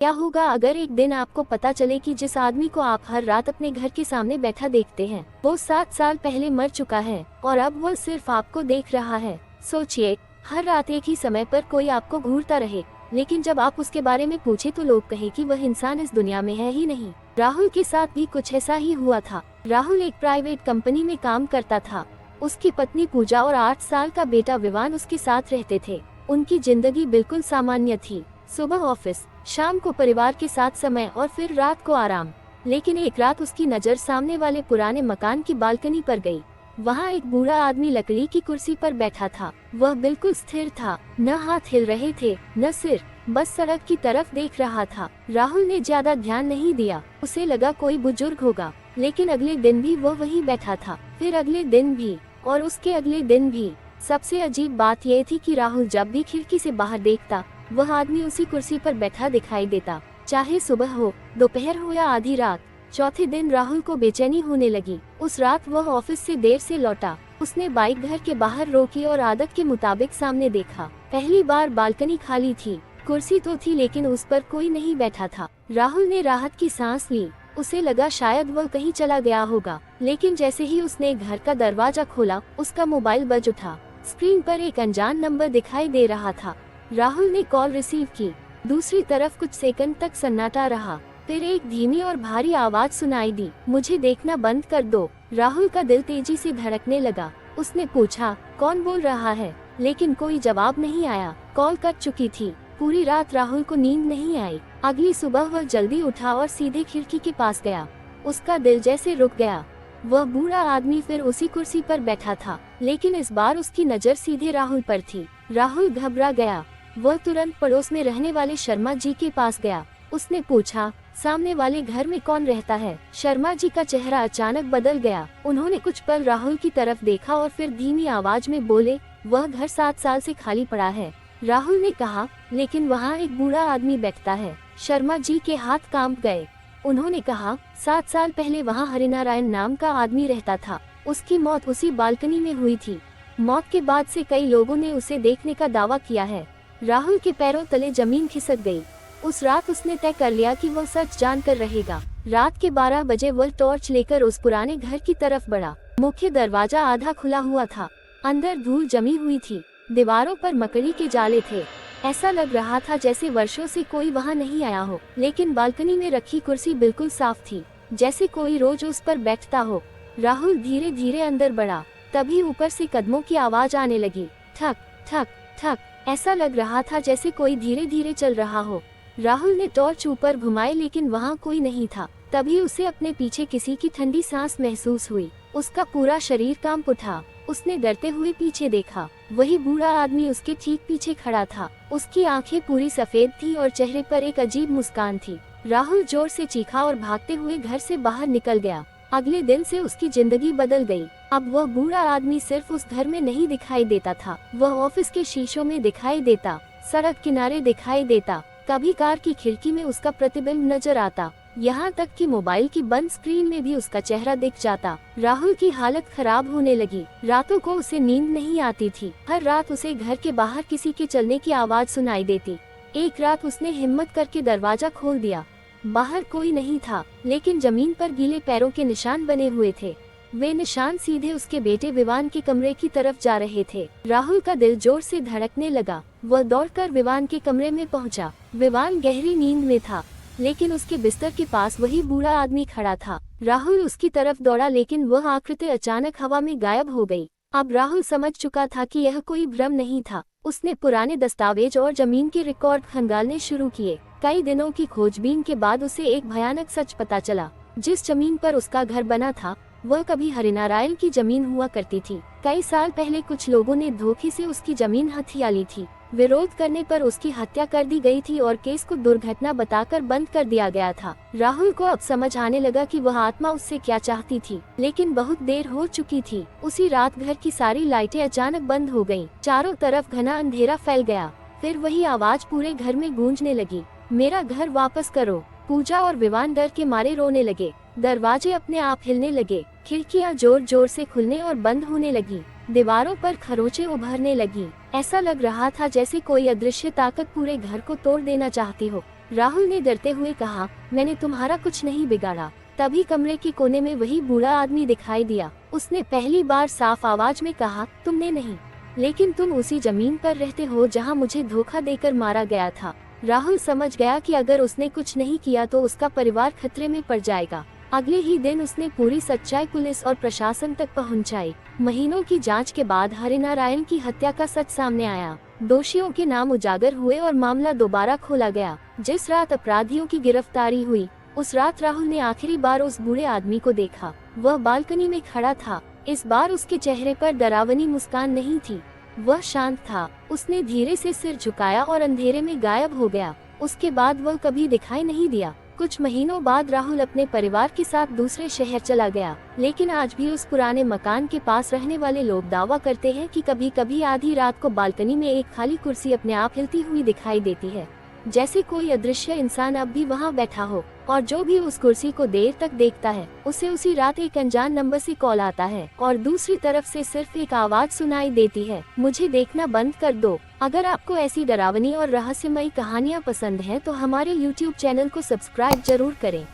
क्या होगा अगर एक दिन आपको पता चले कि जिस आदमी को आप हर रात अपने घर के सामने बैठा देखते हैं, वो 7 साल पहले मर चुका है और अब वो सिर्फ आपको देख रहा है। सोचिए, हर रात एक ही समय पर कोई आपको घूरता रहे, लेकिन जब आप उसके बारे में पूछे तो लोग कहें कि वह इंसान इस दुनिया में है ही नहीं। राहुल के साथ भी कुछ ऐसा ही हुआ था। राहुल एक प्राइवेट कंपनी में काम करता था। उसकी पत्नी पूजा और 8 साल का बेटा विवान उसके साथ रहते थे। उनकी जिंदगी बिल्कुल सामान्य थी। सुबह ऑफिस, शाम को परिवार के साथ समय और फिर रात को आराम। लेकिन एक रात उसकी नज़र सामने वाले पुराने मकान की बालकनी पर गई। वहाँ एक बूढ़ा आदमी लकड़ी की कुर्सी पर बैठा था। वह बिल्कुल स्थिर था, न हाथ हिल रहे थे न सिर, बस सड़क की तरफ देख रहा था। राहुल ने ज्यादा ध्यान नहीं दिया, उसे लगा कोई बुजुर्ग होगा। लेकिन अगले दिन भी वह वहीं बैठा था, फिर अगले दिन भी और उसके अगले दिन भी। सबसे अजीब बात यह थी कि राहुल जब भी खिड़की से बाहर देखता, वह आदमी उसी कुर्सी पर बैठा दिखाई देता, चाहे सुबह हो, दोपहर हो या आधी रात। चौथे दिन राहुल को बेचैनी होने लगी। उस रात वह ऑफिस से देर से लौटा। उसने बाइक घर के बाहर रोकी और आदत के मुताबिक सामने देखा। पहली बार बालकनी खाली थी। कुर्सी तो थी लेकिन उस पर कोई नहीं बैठा था। राहुल ने राहत की सांस ली। उसे लगा शायद वह कहीं चला गया होगा, लेकिन जैसे ही उसने घर का दरवाजा खोला, उसका मोबाइल बज उठा। स्क्रीन पर एक अनजान नंबर दिखाई दे रहा था। राहुल ने कॉल रिसीव की। दूसरी तरफ कुछ सेकंड तक सन्नाटा रहा, फिर एक धीमी और भारी आवाज सुनाई दी, मुझे देखना बंद कर दो। राहुल का दिल तेजी से धड़कने लगा। उसने पूछा, कौन बोल रहा है, लेकिन कोई जवाब नहीं आया। कॉल कट चुकी थी। पूरी रात राहुल को नींद नहीं आई। अगली सुबह वह जल्दी उठा और सीधे खिड़की के पास गया। उसका दिल जैसे रुक गया। वह बूढ़ा आदमी फिर उसी कुर्सी पर बैठा था, लेकिन इस बार उसकी नजर सीधे राहुल पर थी। राहुल घबरा गया। वह तुरंत पड़ोस में रहने वाले शर्मा जी के पास गया। उसने पूछा, सामने वाले घर में कौन रहता है? शर्मा जी का चेहरा अचानक बदल गया। उन्होंने कुछ पल राहुल की तरफ देखा और फिर धीमी आवाज में बोले, वह घर 7 साल से खाली पड़ा है। राहुल ने कहा, लेकिन वहाँ एक बूढ़ा आदमी बैठता है। शर्मा जी के हाथ कांप गए। उन्होंने कहा, 7 साल पहले वहाँ हरिनारायण नाम का आदमी रहता था। उसकी मौत उसी बालकनी में हुई थी। मौत के बाद से कई लोगों ने उसे देखने का दावा किया है। राहुल के पैरों तले जमीन खिसक गई। उस रात उसने तय कर लिया कि वह सच जानकर रहेगा। रात के 12 बजे वह टॉर्च लेकर उस पुराने घर की तरफ बढ़ा। मुख्य दरवाजा आधा खुला हुआ था। अंदर धूल जमी हुई थी। दीवारों पर मकड़ी के जाले थे। ऐसा लग रहा था जैसे वर्षों से कोई वहां नहीं आया हो। लेकिन बालकनी में रखी कुर्सी बिल्कुल साफ थी, जैसे कोई रोज उस पर बैठता हो। राहुल धीरे धीरे अंदर बढ़ा। तभी ऊपर से कदमों की आवाज आने लगी, ठक ठक ठक। ऐसा लग रहा था जैसे कोई धीरे धीरे चल रहा हो। राहुल ने टॉर्च ऊपर घुमाई, लेकिन वहाँ कोई नहीं था। तभी उसे अपने पीछे किसी की ठंडी सांस महसूस हुई। उसका पूरा शरीर कांप उठा। उसने डरते हुए पीछे देखा। वही बूढ़ा आदमी उसके ठीक पीछे खड़ा था। उसकी आंखें पूरी सफेद थी और चेहरे पर एक अजीब मुस्कान थी। राहुल जोर से चीखा और भागते हुए घर से बाहर निकल गया। अगले दिन से उसकी जिंदगी बदल गई। अब वह बूढ़ा आदमी सिर्फ उस घर में नहीं दिखाई देता था, वह ऑफिस के शीशों में दिखाई देता, सड़क किनारे दिखाई देता, कभी कार की खिड़की में उसका प्रतिबिंब नजर आता, यहाँ तक कि मोबाइल की बंद स्क्रीन में भी उसका चेहरा दिख जाता। राहुल की हालत खराब होने लगी। रातों को उसे नींद नहीं आती थी। हर रात उसे घर के बाहर किसी के चलने की आवाज सुनाई देती। एक रात उसने हिम्मत करके दरवाजा खोल दिया। बाहर कोई नहीं था, लेकिन जमीन पर गीले पैरों के निशान बने हुए थे। वे निशान सीधे उसके बेटे विवान के कमरे की तरफ जा रहे थे। राहुल का दिल जोर से धड़कने लगा। वह दौड़कर विवान के कमरे में पहुंचा। विवान गहरी नींद में था, लेकिन उसके बिस्तर के पास वही बूढ़ा आदमी खड़ा था। राहुल उसकी तरफ दौड़ा, लेकिन वह आकृति अचानक हवा में गायब हो गई। अब राहुल समझ चुका था कि यह कोई भ्रम नहीं था। उसने पुराने दस्तावेज और जमीन के रिकॉर्ड खंगालने शुरू किए। कई दिनों की खोजबीन के बाद उसे एक भयानक सच पता चला। जिस जमीन पर उसका घर बना था, वह कभी हरिनारायण की जमीन हुआ करती थी। कई साल पहले कुछ लोगों ने धोखे से उसकी जमीन हथिया ली थी। विरोध करने पर उसकी हत्या कर दी गई थी और केस को दुर्घटना बताकर बंद कर दिया गया था। राहुल को अब समझ आने लगा कि वह आत्मा उससे क्या चाहती थी, लेकिन बहुत देर हो चुकी थी। उसी रात घर की सारी लाइटें अचानक बंद हो गयीं। चारों तरफ घना अंधेरा फैल गया। फिर वही आवाज पूरे घर में गूंजने लगी, मेरा घर वापस करो। पूजा और विवान डर के मारे रोने लगे। दरवाजे अपने आप हिलने लगे। खिड़कियां जोर जोर से खुलने और बंद होने लगी। दीवारों पर खरोंचें उभरने लगी। ऐसा लग रहा था जैसे कोई अदृश्य ताकत पूरे घर को तोड़ देना चाहती हो। राहुल ने डरते हुए कहा, मैंने तुम्हारा कुछ नहीं बिगाड़ा। तभी कमरे के कोने में वही बूढ़ा आदमी दिखाई दिया। उसने पहली बार साफ आवाज में कहा, तुमने नहीं, लेकिन तुम उसी जमीन पर रहते हो जहां मुझे धोखा देकर मारा गया था। राहुल समझ गया कि अगर उसने कुछ नहीं किया तो उसका परिवार खतरे में पड़ जाएगा। अगले ही दिन उसने पूरी सच्चाई पुलिस और प्रशासन तक पहुंचाई। महीनों की जांच के बाद हरिनारायण की हत्या का सच सामने आया। दोषियों के नाम उजागर हुए और मामला दोबारा खोला गया। जिस रात अपराधियों की गिरफ्तारी हुई, उस रात राहुल ने आखिरी बार उस बूढ़े आदमी को देखा। वह बालकनी में खड़ा था। इस बार उसके चेहरे पर डरावनी मुस्कान नहीं थी, वह शांत था। उसने धीरे से सिर झुकाया और अंधेरे में गायब हो गया। उसके बाद वह कभी दिखाई नहीं दिया। कुछ महीनों बाद राहुल अपने परिवार के साथ दूसरे शहर चला गया, लेकिन आज भी उस पुराने मकान के पास रहने वाले लोग दावा करते हैं कि कभी कभी आधी रात को बालकनी में एक खाली कुर्सी अपने आप हिलती हुई दिखाई देती है, जैसे कोई अदृश्य इंसान अब भी वहां बैठा हो। और जो भी उस कुर्सी को देर तक देखता है, उसे उसी रात एक अनजान नंबर से कॉल आता है और दूसरी तरफ से सिर्फ एक आवाज सुनाई देती है, मुझे देखना बंद कर दो। अगर आपको ऐसी डरावनी और रहस्यमयी कहानियाँ पसंद हैं तो हमारे YouTube चैनल को सब्सक्राइब जरूर करें।